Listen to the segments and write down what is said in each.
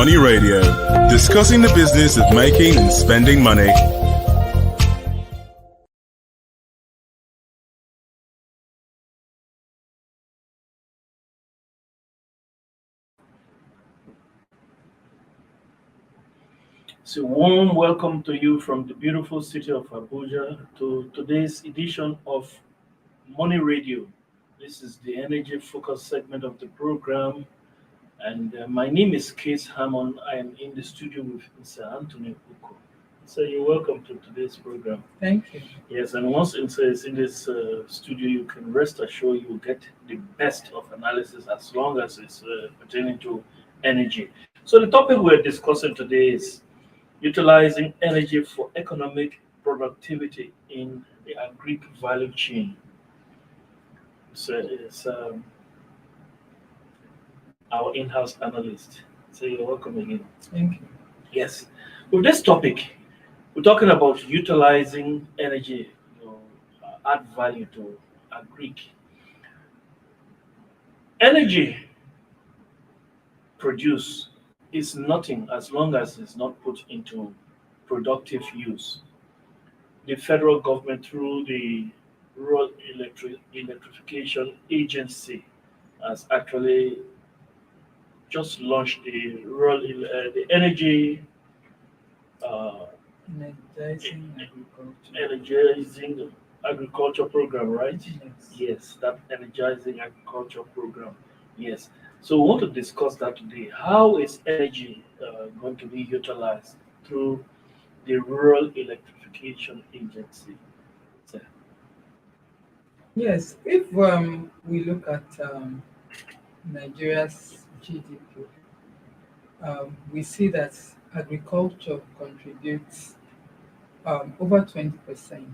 Money Radio, discussing the business of making and spending money. So, warm welcome to you from the beautiful city of Abuja to today's edition of Money Radio. This is the energy focus segment of the program, and my name is Case Hammond. I am in the studio with Mr. Anthony Uko. So, you're welcome to today's program. Thank you. Yes, and once it's in this studio, you can rest assured you will get the best of analysis as long as it's pertaining to energy. So, the topic we're discussing today is utilizing energy for economic productivity in the Agric value chain. So it's our in-house analyst. So you're welcome again. Thank you. Yes. With this topic, we're talking about utilizing energy, add value to Agric. Energy produced is nothing as long as it's not put into productive use. The federal government, through the Rural Electrification Agency, has actually just launched the energy Energizing Agriculture. Energizing Agriculture Program, right? Yes. Yes, that Energizing Agriculture Program. Yes. So we want to discuss that today. How is energy going to be utilized through the Rural Electrification Agency? So, Yes, if we look at Nigeria's GDP, we see that agriculture contributes over 20%,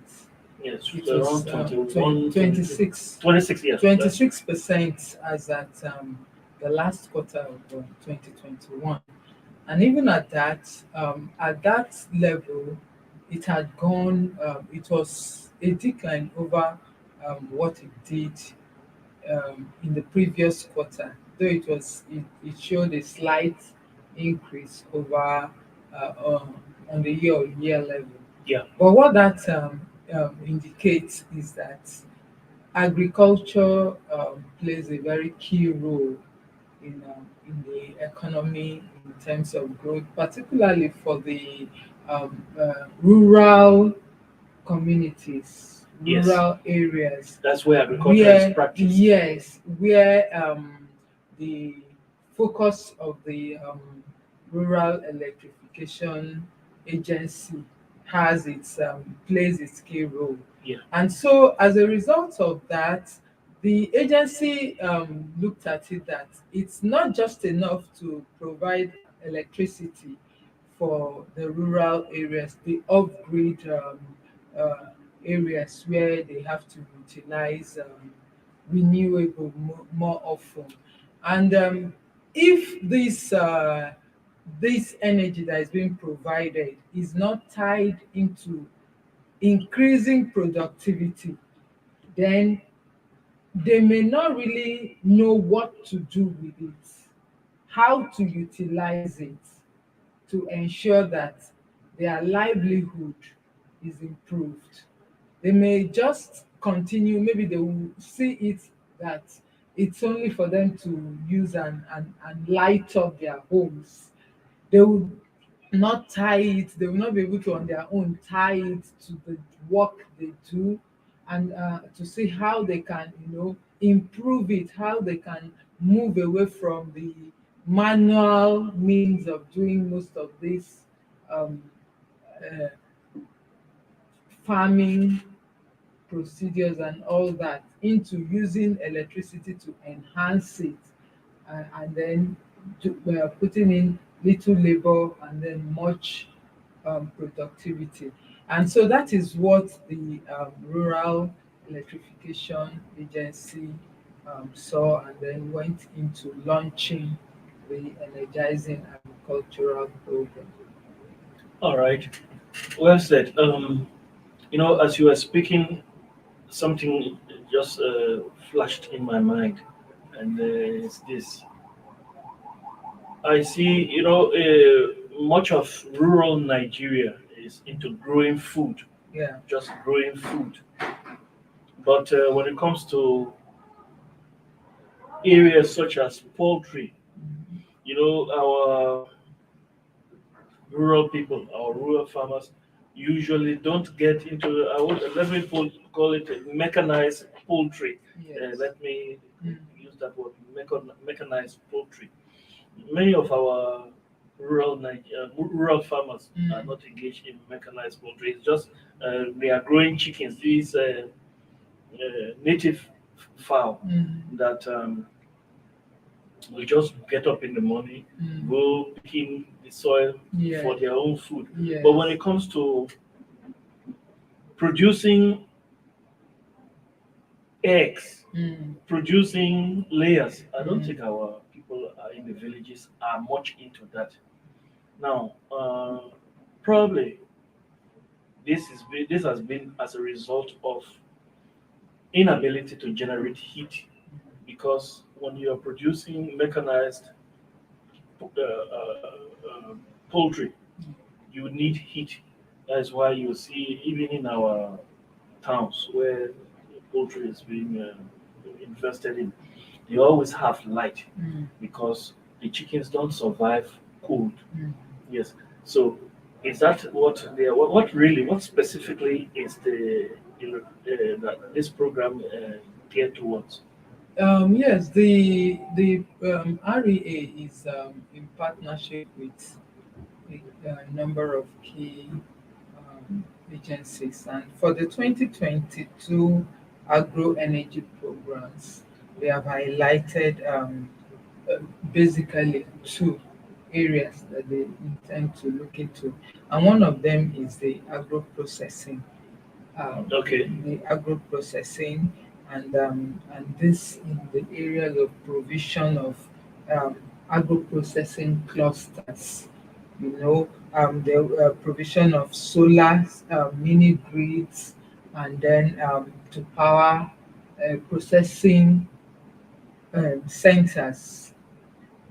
yes, which around is 21, 26. 26, yes. 26% as at the last quarter of 2021. And even at that level, it had gone, it was a decline over what it did in the previous quarter, though it showed a slight increase over on the year-on-year level. Yeah. But what that indicates is that agriculture plays a very key role in the economy in terms of growth, particularly for the rural communities, Yes. rural areas. That's where agriculture is practiced. Yes, where the focus of the Rural Electrification Agency has its plays its key role. Yeah. And so, as a result of that, the agency looked at it that it's not just enough to provide electricity for the rural areas, the off-grid areas where they have to utilize renewable more often. And if this energy that is being provided is not tied into increasing productivity, then they may not really know what to do with it, how to utilize it to ensure that their livelihood is improved. They may just continue, maybe they will see it that it's only for them to use and light up their homes. They will not tie it, they will not be able to on their own tie it to the work they do, and to see how they can improve it, how they can move away from the manual means of doing most of this uh, farming procedures and all that, into using electricity to enhance it, and then putting in little labor and then much productivity. And so that is what the Rural Electrification Agency saw, and then went into launching the Energizing Agricultural Program. All right. Well said. As you were speaking, something just flashed in my mind, and it's this. I see, much of rural Nigeria is into growing food, Yeah. just growing food. But when it comes to areas such as poultry, our rural people, our rural farmers usually don't get into, let me call it a mechanized poultry. Yes. Let me Mm. use that word, mechanized poultry. Many of our rural farmers are Mm. not engaged in mechanized poultry. It's just they are growing chickens, these native fowl Mm. that will just get up in the morning, Mm. go picking the soil for Yes. their own food. But when Yes. it comes to producing eggs, Mm. producing layers, I don't Mm. think our people in the villages are much into that. Now, probably this has been as a result of inability to generate heat, because when you are producing mechanized poultry, you need heat. That's why you see even in our towns where poultry is being invested in, they always have light, Mm. because the chickens don't survive cold. Mm. Yes. So is that what they are? What specifically is that this program geared towards? Yes, the REA is in partnership with a number of key agencies, and for the 2022 agro energy programs, they have highlighted uh, basically two areas that they intend to look into, and one of them is Okay. the agro processing, and this in the areas of provision of agro processing clusters. The provision of solar mini grids, and then to power processing centers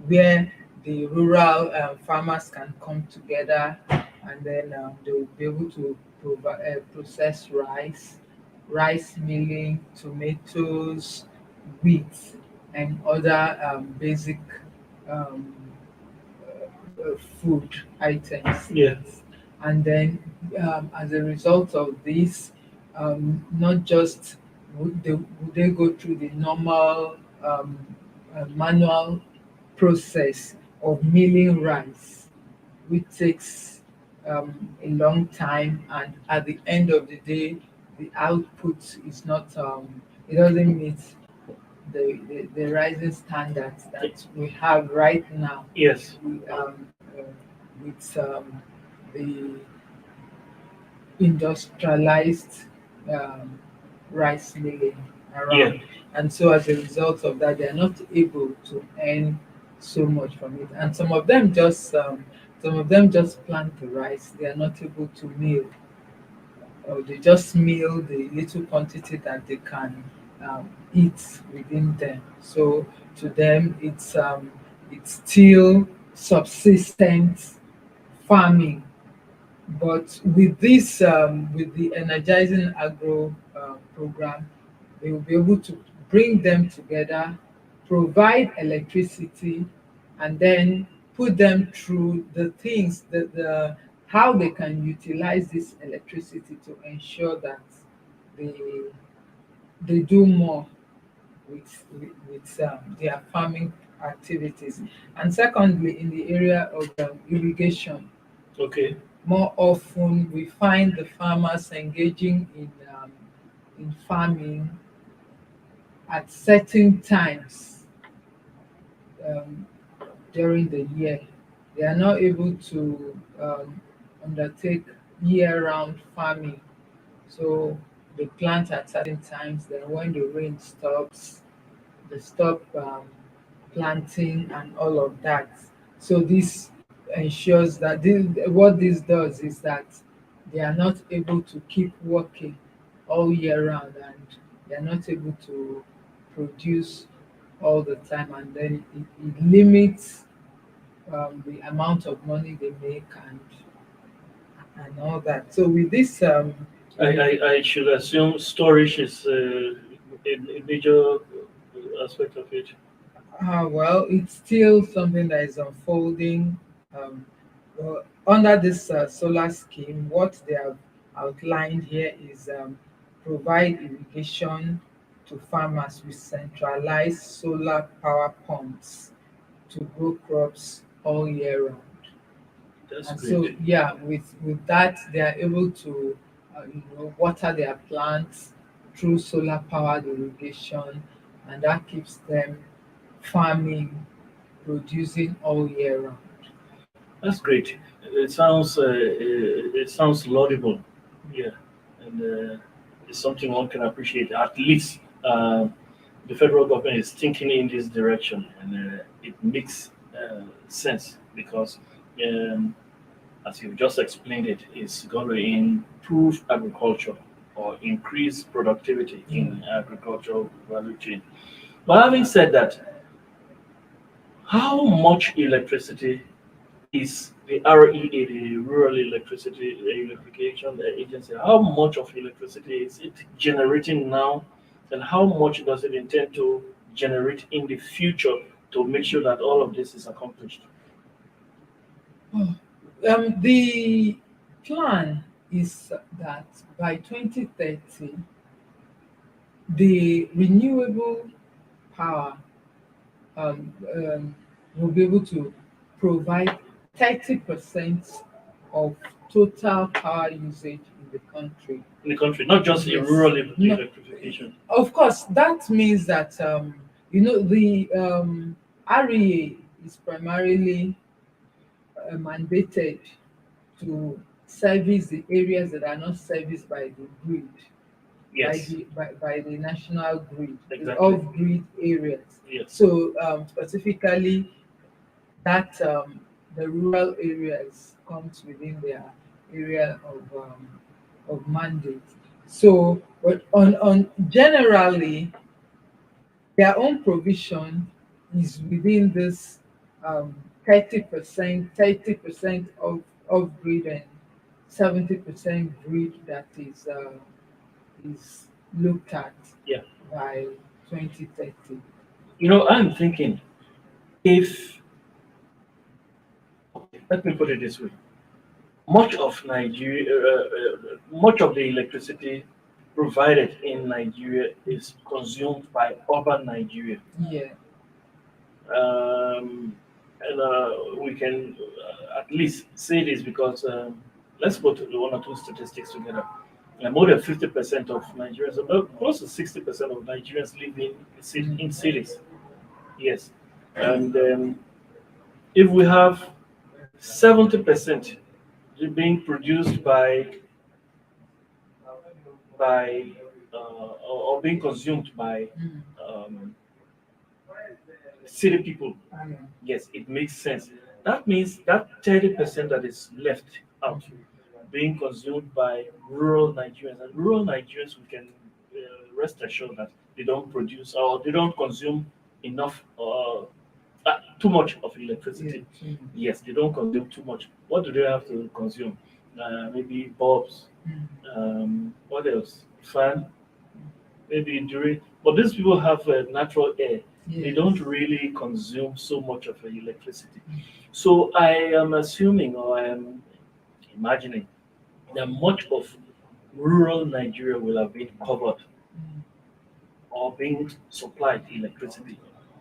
where the rural farmers can come together, and then they will be able to process rice milling, tomatoes, wheat, and other basic um, food items. Yeah. And then as a result of this, not just would they go through the normal manual process of milling rice, which takes a long time, and at the end of the day, the output is not it doesn't meet the rising standards that we have right now, Yes. we, with the industrialized um, rice milling Yeah. around. And so as a result of that, they are not able to earn so much from it. And some of them just plant the rice. They are not able to mill, or they just mill the little quantity that they can eat within them. So to them, it's still subsistence farming. But with this, with the Energizing Agro program, they will be able to bring them together, provide electricity, and then put them through the things that how they can utilize this electricity to ensure that they they do more with their farming activities. And secondly, in the area of irrigation, Okay. more often we find the farmers engaging in farming at certain times um, during the year. They are not able to undertake year-round farming. So they plant at certain times, then when the rain stops, they stop planting and all of that. So this ensures that what this does is that they are not able to keep working all year round, and they are not able to produce all the time, and then it limits the amount of money they make and all that. So with this, I should assume storage is a major aspect of it. well, it's still something that is unfolding. Um, Under this solar scheme, what they have outlined here is provide irrigation to farmers with centralized solar power pumps to grow crops all year round. That's And so, great. yeah, with that, they are able to, water their plants through solar powered irrigation, and that keeps them farming, producing all year round. That's great. It sounds laudable. Yeah, and it's something one can appreciate. At least the federal government is thinking in this direction, and it makes sense because, um, as you've just explained it, it's going to improve agriculture or increase productivity Mm. in agricultural value chain. But having said that, how much electricity is the REA, the Rural Electrification Agency, how much of electricity is it generating now, and how much does it intend to generate in the future to make sure that all of this is accomplished? Oh, the plan is that by 2030, the renewable power will be able to provide 30% of total power usage in the country. In the country, not just in Yes. rural No, electrification. of course, that means that the REA is primarily mandated to service the areas that are not serviced by the grid, Yes, by the national grid, the exactly. off-grid areas. Yes. So specifically, that the rural areas comes within their area of mandate. So, but on generally, their own provision is within this 30% of grid and 70% grid that is looked at Yeah. by 2030. I'm thinking if, okay, let me put it this way. Much of the electricity provided in Nigeria is consumed by urban Nigeria. Yeah. And we can at least say this because let's put one or two statistics together. More than 50% of Nigerians, about close to 60% of Nigerians live in cities. Yes. And if we have 70% being produced by or being consumed by Mm. um, city people, Yeah. yes, it makes sense. That means that 30% that is left out being consumed by rural Nigerians. And rural Nigerians, we can rest assured that they don't produce or they don't consume enough, too much of Yeah. electricity. Mm. Yes, they don't consume too much. What do they have to consume? Maybe bulbs. Mm. What else? Fan. Maybe during. But these people have natural air. They Yes. don't really consume so much of electricity. So I am assuming or I am imagining that much of rural Nigeria will have been covered Mm. or being supplied electricity,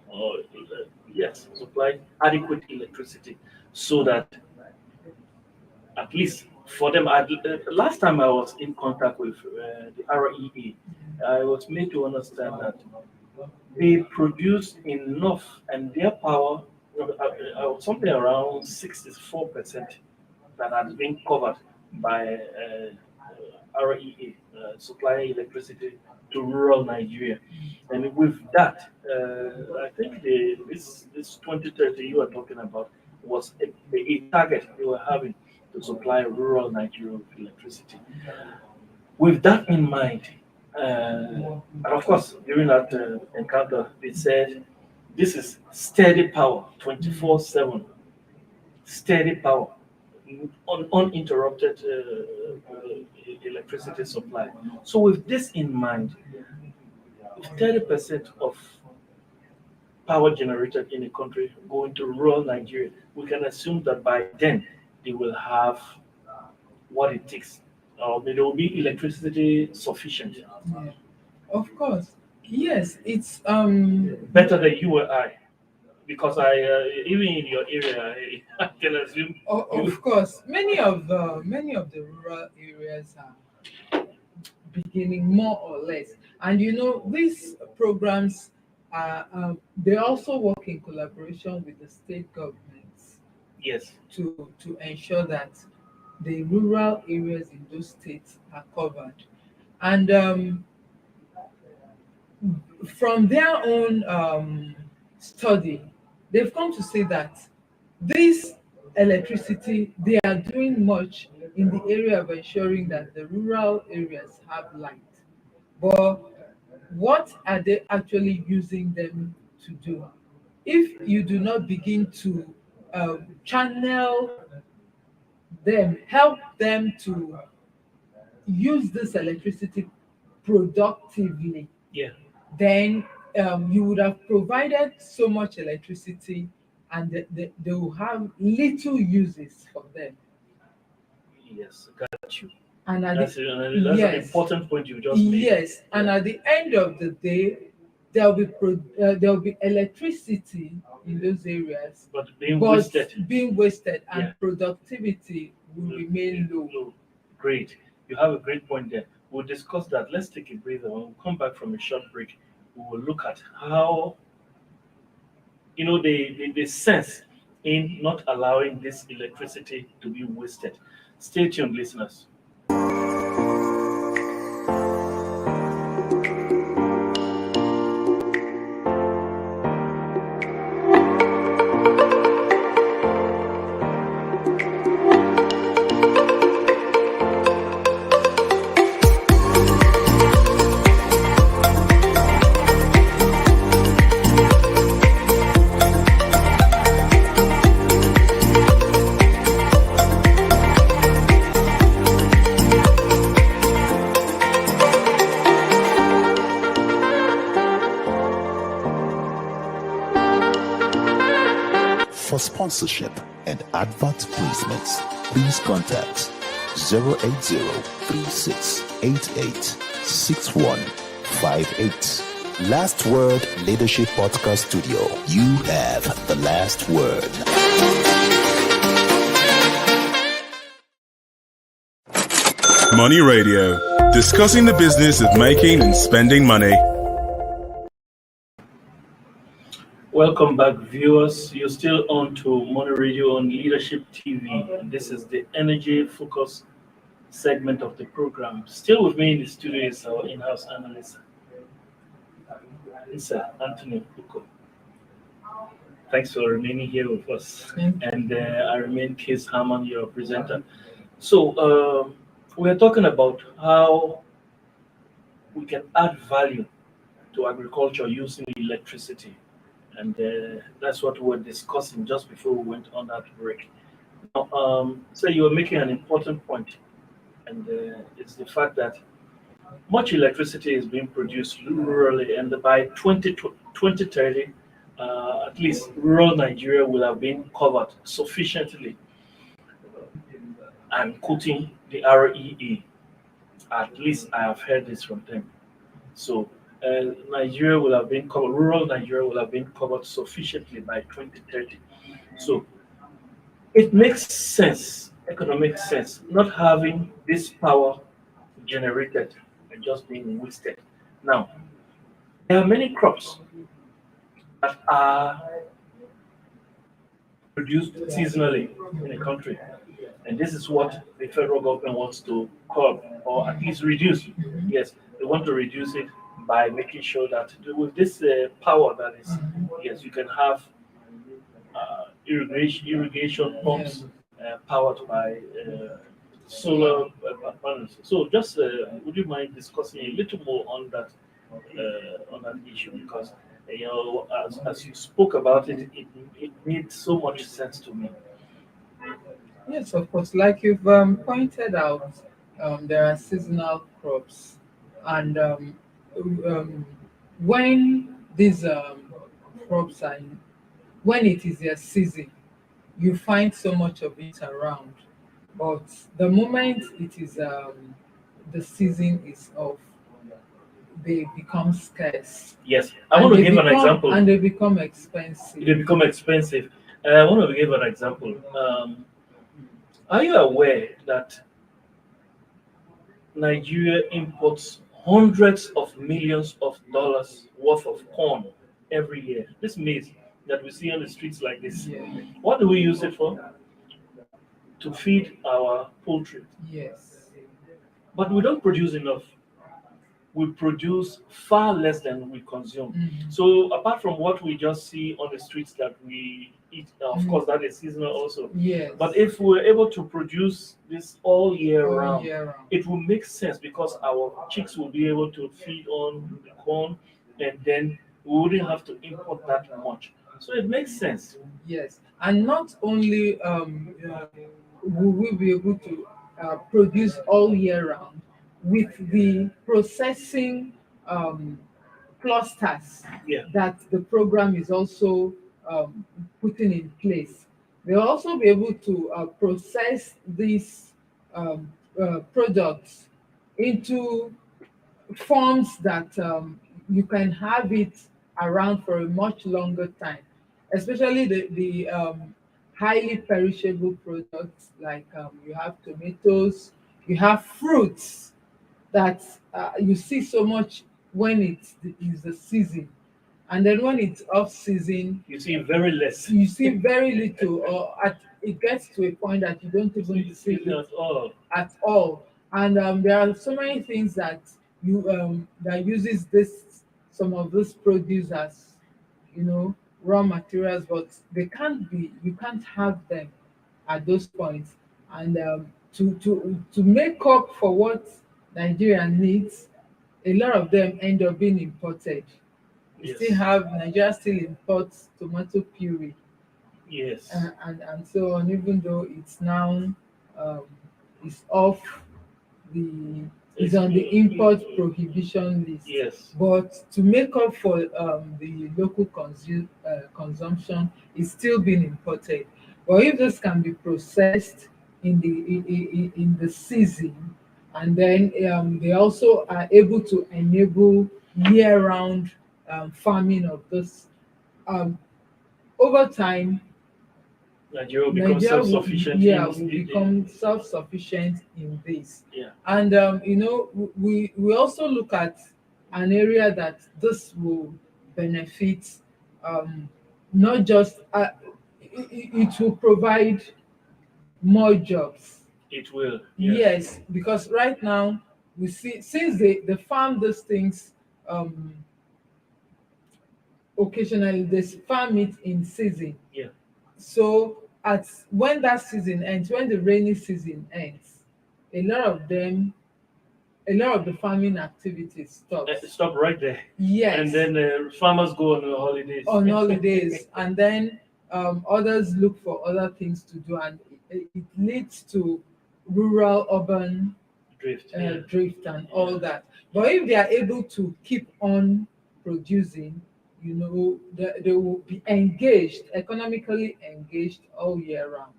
or yes, supplied adequate electricity, so that at least for them. Last time I was in contact with the REA, I was made to understand that they produce enough, and their power, something around 64% that has been covered by REA, supplying electricity to rural Nigeria. And with that, I think this 2030 you are talking about was a target they were having to supply rural Nigeria with electricity. With that in mind, and of course, during that encounter, they said this is steady power, Mm. 24/7. steady power, uninterrupted electricity supply. So, with this in mind, if 30% of power generated in a country going to rural Nigeria, we can assume that by then they will have what it takes. There will be electricity sufficient, Yeah. Of course. Yes, it's better than you or I, because I even in your area, I can assume you. of course, many of the rural areas are beginning more or less. And these programs are they also work in collaboration with the state governments Yes, to ensure that the rural areas in those states are covered. And from their own study, they've come to say that this electricity, they are doing much in the area of ensuring that the rural areas have light. But what are they actually using them to do? If you do not begin to channel them, help them to use this electricity productively, yeah, then you would have provided so much electricity and they will have little uses for them. yes, got you. And That's an yes, important point you just made. yes, and at the end of the day, there'll be electricity in those areas, But being but wasted. being wasted, and Yeah. productivity will remain low. No, great. You have a great point there. We'll discuss that. Let's take a breather. When we come back from a short break, we will look at how the sense in not allowing this electricity to be wasted. Stay tuned, listeners. For sponsorship and advert placements, please contact 080-3688-6158. Last Word Leadership Podcast Studio. You have the last word. Money Radio, discussing the business of making and spending money. Welcome back, viewers. You're still on to Money Radio on Leadership TV. And this is the energy focus segment of the program. Still with me in the studio is our in-house analyst, Mr. Anthony Uko. Thanks for remaining here with us. And I remain Case Harmon, your presenter. So we're talking about how we can add value to agriculture using electricity. And that's what we were discussing just before we went on that break. Now, so you were making an important point, and it's the fact that much electricity is being produced rurally, and by 2030, at least rural Nigeria will have been covered sufficiently. I'm quoting the REA. At least I have heard this from them. So Nigeria will have been covered, rural Nigeria will have been covered sufficiently by 2030. So it makes sense, economic sense, not having this power generated and just being wasted. Now, there are many crops that are produced seasonally in a country. And this is what the federal government wants to curb or at least reduce. Yes, they want to reduce it by making sure that with this power that is, yes, you can have irrigation pumps powered by solar panels. So, just would you mind discussing a little more on that issue? Because as you spoke about it, it made so much sense to me. Yes, of course. Like you've pointed out, there are seasonal crops, and um, when these crops are in, when it is their season, you find so much of it around. But the moment it is the season is off, they become scarce, Yes, I want to give an and example. they become expensive. They become expensive. I want to give an example. Are you aware that Nigeria imports hundreds of millions of dollars worth of corn every year? This maize that we see on the streets like this. Yeah. What do we use it for? To feed our poultry. Yes. But we don't produce enough. We produce far less than we consume. Mhm. So apart from what we just see on the streets that we eat, of course that is seasonal also. Yes. But if we're able to produce this all year All round, year round. it will make sense because our chicks will be able to feed on the corn, and then we wouldn't have to import that much. So it makes sense. Yes, and not only will we be able to produce all year round with the processing um, clusters Yeah. that the program is also um, putting in place. They'll also be able to process these products into forms that you can have it around for a much longer time, especially the highly perishable products like you have tomatoes, you have fruits that you see so much when is the season, and then when it's off season, You see very less. you see very little, or it gets to a point that you don't even see See it at all. at all. And there are so many things that you that uses this some of those produce as raw materials, but you can't have them at those points. And to make up for what Nigeria needs, a lot of them end up being imported. We still Yes. have Nigeria still imports tomato puree Yes. and so on, even though it's now um, is off the is on the import prohibition list. Yes. But to make up for the local consumption, is still being imported. But if this can be processed in the season, and then they also are able to enable year-round farming of this, um, over time Nigeria will become Nigeria will, self-sufficient yeah, in, will become self-sufficient in this. yeah. And we also look at an area that this will benefit, um, not just it will provide more jobs. It will. Yes. Yes, because right now we see, since they farm these things um, occasionally, they farm it in season. Yeah. So at when that season ends, when the rainy season ends, a lot of them, a lot of the farming activities stops. Stop right there. Yes. And then farmers go on holidays. On holidays, and then others look for other things to do, and it leads to rural urban Drift. drift and all that. But if they are able to keep on producing, they will be engaged, economically engaged all year round.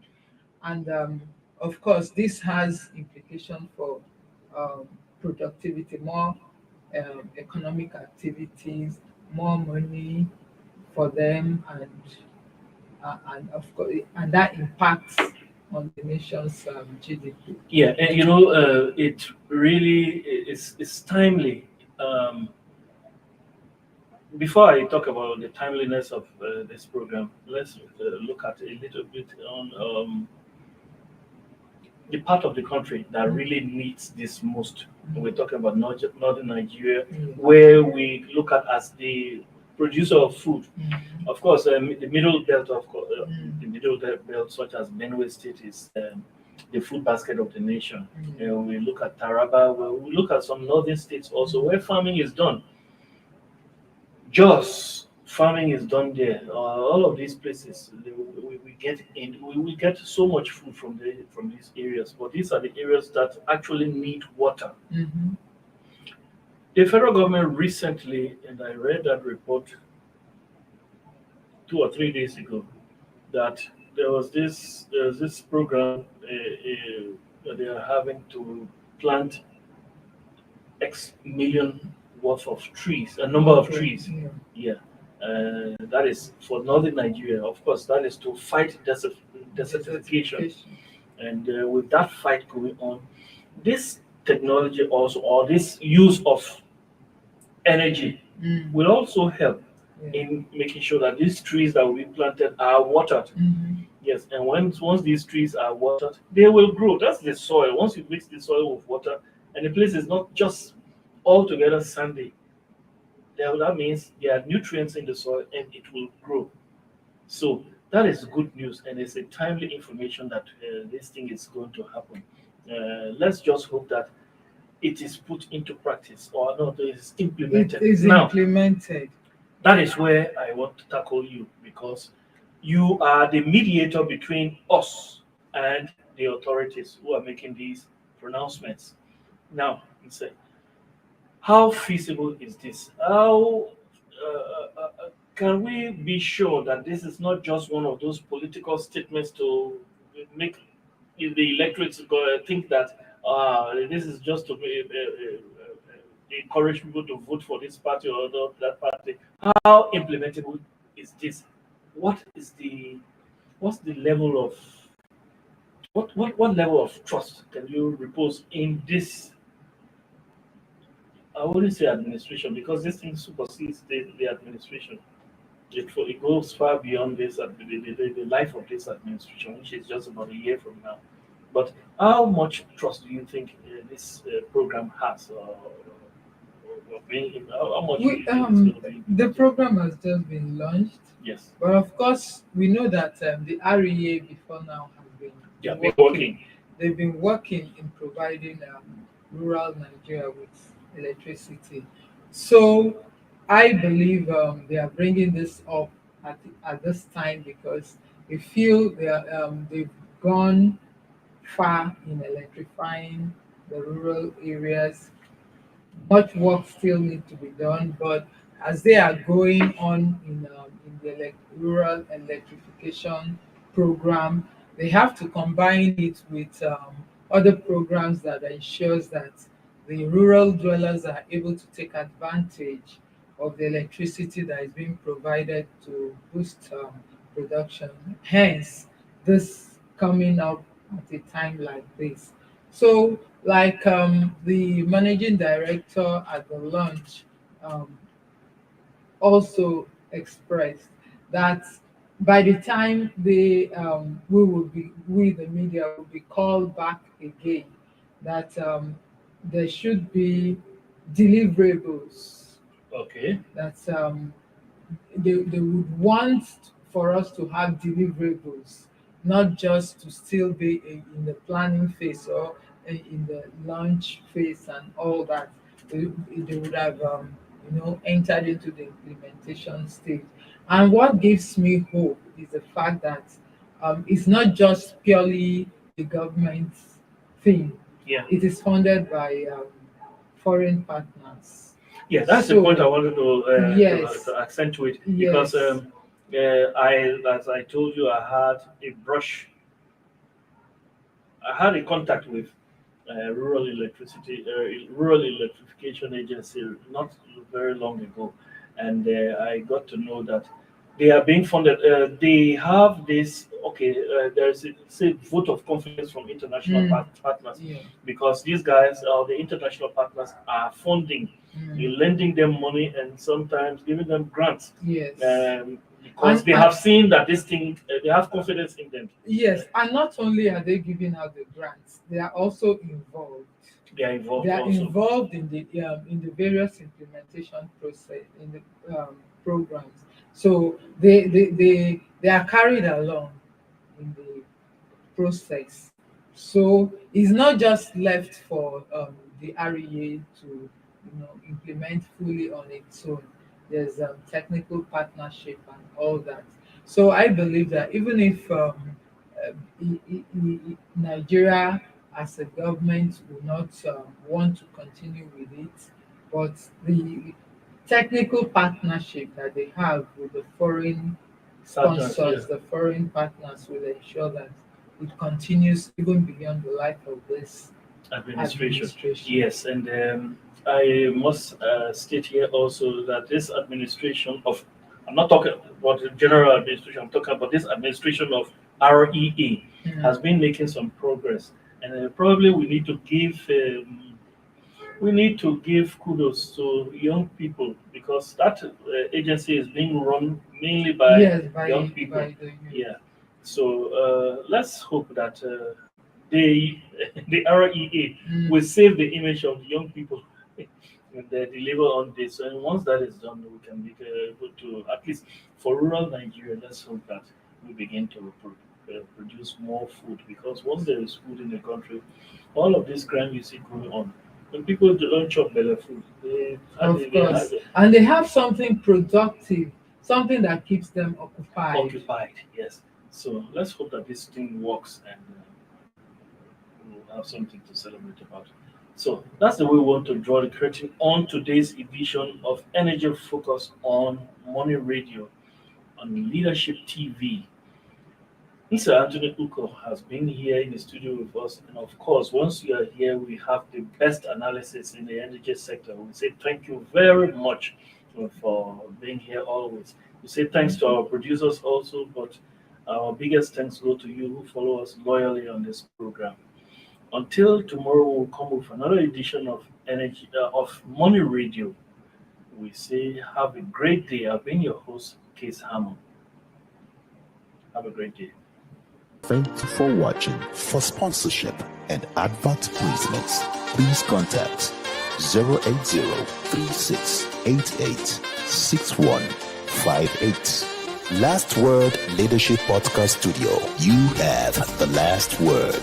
And of course, this has implication for um, productivity, more economic activities, more money for them, and of course, and that impacts on the nation's GDP. Yeah, and it really is timely. Um, Before I talk about the timeliness of this program, let's look at a little bit on the part of the country that really needs this most. We're talking about northern Nigeria, where we look at as the producer of food. Of course, the middle belt, the middle belt, such as Benue State, is the food basket of the nation. We look at Taraba, we look at some northern states also where farming is done. Jos, farming is done there. All of these places, we get in, we get so much food from these areas. But these are the areas that actually need water. Mhm. The federal government recently, and I read that report 2 or 3 days ago, that there was this program that they are having to plant X million worth of trees, a number of Okay. trees. Yeah. Yeah, that is for northern Nigeria. Of course, that is to fight desertification. Desertification. And with that fight going on, this technology also, or this use of energy, will also help Yeah. in making sure that these trees that will be planted are watered. Mhm. Yes, and once these trees are watered, they will grow. That's the soil. Once you mix the soil with water, and the place is not just altogether sandy, that means there are nutrients in the soil and it will grow. So that is good news, and it's a timely information that this thing is going to happen. Let's just hope that it is put into practice, or not, it is It implemented. is Now, implemented. that is where I want to tackle you, because you are the mediator between us and the authorities who are making these pronouncements. Now, let's say, how feasible is this? How can we be sure that this is not just one of those political statements to make the electorate think that this is just to encourage people to vote for this party or that party? How implementable is this? What is the what's the level of what level of trust can you repose in this? I wouldn't say administration, because this thing supersedes the administration. It goes far beyond this the life of this administration, which is just about a year from now. But how much trust do you think this program has? How much do We you think it's going to be? the program has just been launched, Yes, but of course we know that the REA before now has been yeah, been working. They've been working in providing rural Nigeria with electricity. So I believe they are bringing this up at this time because they feel they've gone far in electrifying the rural areas. Much work still needs to be done, but as they are going on in the rural electrification program, they have to combine it with other programs that ensures that the rural dwellers are able to take advantage of the electricity that is being provided to boost production. Hence, this coming up at a time like this. So, like the managing director at the launch um, also expressed that by the time we the media will be called back again, that there should be deliverables, Okay. that they would want for us to have deliverables, not just to still be in the planning phase or in the launch phase and all that. They would have, entered into the implementation stage. And what gives me hope is the fact that it's not just purely the government's thing. Yeah. It is funded by foreign partners. Yeah, that's the point I wanted Yes, to accentuate, because yes. as I told you, I had a contact with Rural Electrification Agency not very long ago, and I got to know that they are being funded. They have this. Okay, there's a say vote of confidence from international partners, Yeah. because these guys, the international partners, are funding, lending them money, and sometimes giving them grants. Yes. Because And they have seen that this thing, they have confidence in them. yes, and not only are they giving out the grants, they are also involved. They are involved They are also. involved in the various implementation process in the programs. So they are carried along in the process. So it's not just left for the REA to implement fully on its own. there's technical partnership and all that. So I believe that even if Nigeria as a government will not want to continue with it, but the technical partnership that they have with the foreign Partners, sponsors, the foreign partners, will ensure that it continues even beyond the life of this administration. administration. Yes, and I must state here also that this administration of, I'm not talking about the general administration, I'm talking about this administration of REA has been making some progress, and probably we need to give kudos to young people because that agency is being run mainly by Yes, by, young people. by the youth. Yeah. So let's hope that they, the REA, will save the image of the young people when they deliver on this. And once that is done, we can be able to, at least for rural Nigeria, let's hope that we begin to produce more food because once there is food in the country, all of this crime you see going on, when people don't chop better food, Of course. And they have something productive, something that keeps them occupied. Yes. So let's hope that this thing works and we'll have something to celebrate about. So that's the way we want to draw the curtain on today's edition of Energy Focus on Money Radio on Leadership TV. Mr. Anthony Uko has been here in the studio with us, and of course, once you are here, we have the best analysis in the energy sector. We say thank you very much for being here always. We say thanks to our producers also, but our biggest thanks go to you who follow us loyally on this program. Until tomorrow, we'll come with another edition of Money Radio. We say have a great day. I've been your host, Case Hammond. Have a great day. Thank you for watching. For sponsorship and advert placements, please contact 080-3688-6158. Last Word Leadership Podcast Studio. You have the last word.